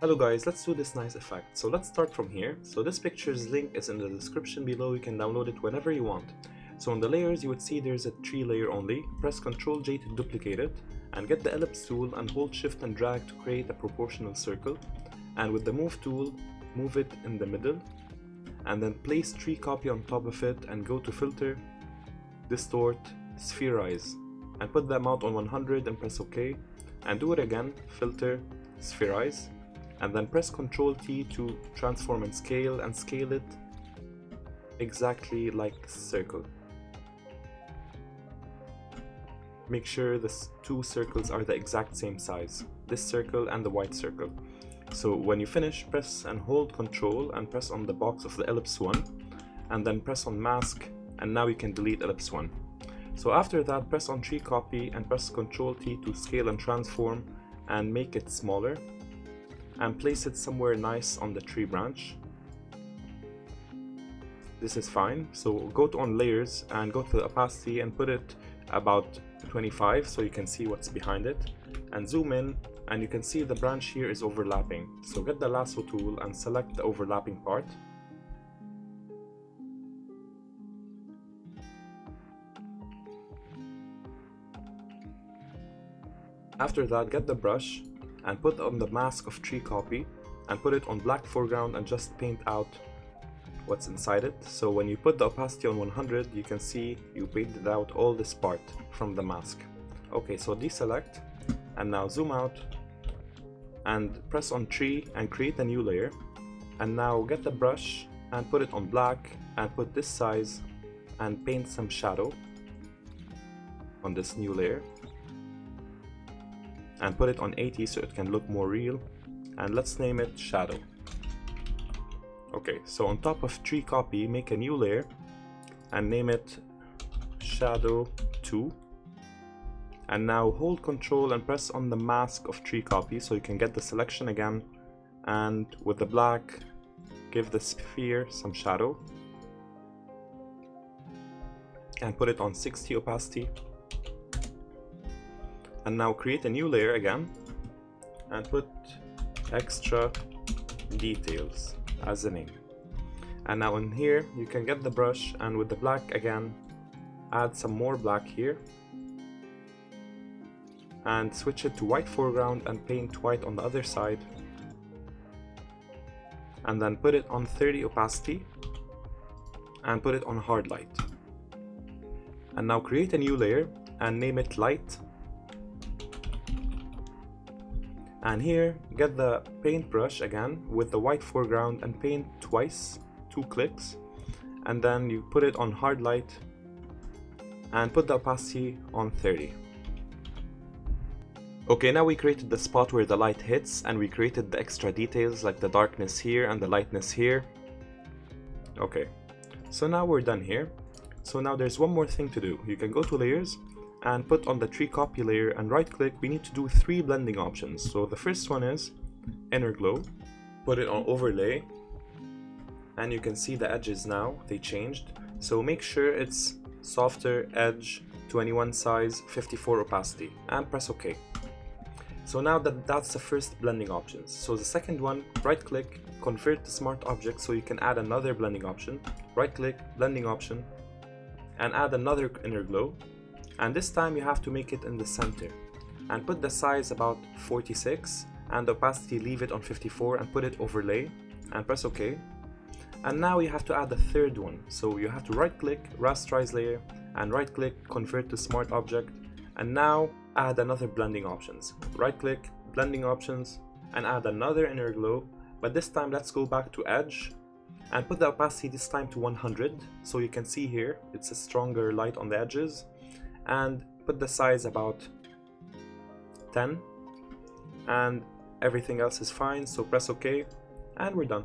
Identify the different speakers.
Speaker 1: Hello guys, let's do this nice effect. So let's start from here. So this picture's link is in the description below. You can download it whenever you want. So in the layers you would see there's a tree layer only. Press Ctrl J to duplicate it and get the ellipse tool and hold shift and drag to create a proportional circle. And with the move tool, move it in the middle and then place tree copy on top of it and go to filter, distort, spherize and put the amount on 100 and press OK and do it again, filter, spherize and then press Ctrl T to transform and scale it exactly like this circle. Make sure the two circles are the exact same size, this circle and the white circle. So when you finish, press and hold Ctrl and press on the box of the ellipse 1 and then press on mask and now you can delete ellipse 1. So after that, press on tree copy and press Ctrl T to scale and transform and make it smaller and place it somewhere nice on the tree branch. This is fine. So go to on layers and go to the opacity and put it about 25 so you can see what's behind it, and zoom in and you can see the branch here is overlapping. So get the lasso tool and select the overlapping part. After that, get the brush and put on the mask of tree copy and put it on black foreground and just paint out what's inside it. So when you put the opacity on 100, you can see you painted out all this part from the mask. Okay, so deselect and now zoom out and press on tree and create a new layer, and now get the brush and put it on black and put this size and paint some shadow on this new layer and put it on 80 so it can look more real, and let's name it shadow. Okay, so on top of tree copy, make a new layer and name it shadow 2, and now hold Ctrl and press on the mask of tree copy so you can get the selection again, and with the black give the sphere some shadow and put it on 60 opacity. And now create a new layer again and put extra details as the name. And now in here you can get the brush and with the black again add some more black here and switch it to white foreground and paint white on the other side, and then put it on 30 opacity and put it on hard light. And now create a new layer and name it light. And here, get the paintbrush again with the white foreground and paint twice, 2 clicks, and then you put it on hard light and put the opacity on 30. Okay, now we created the spot where the light hits and we created the extra details like the darkness here and the lightness here. Okay, so now we're done here. So now there's one more thing to do. You can go to layers and put on the tree copy layer and right click. We need to do 3 blending options. So the first one is inner glow, put it on overlay, and you can see the edges now, they changed. So make sure it's softer edge, 21 size, 54 opacity, and press OK. So now that's the first blending options. So the second one, right click, convert to smart object so you can add another blending option. Right click, blending option, and add another inner glow. And this time you have to make it in the center and put the size about 46 and the opacity leave it on 54 and put it overlay and press OK. And now you have to add the third one. So you have to right click, rasterize layer, and right click, convert to smart object, and now add another blending options. Right click, blending options, and add another inner glow, but this time let's go back to edge and put the opacity this time to 100 so you can see here it's a stronger light on the edges, and put the size about 10, and everything else is fine, so press OK and we're done.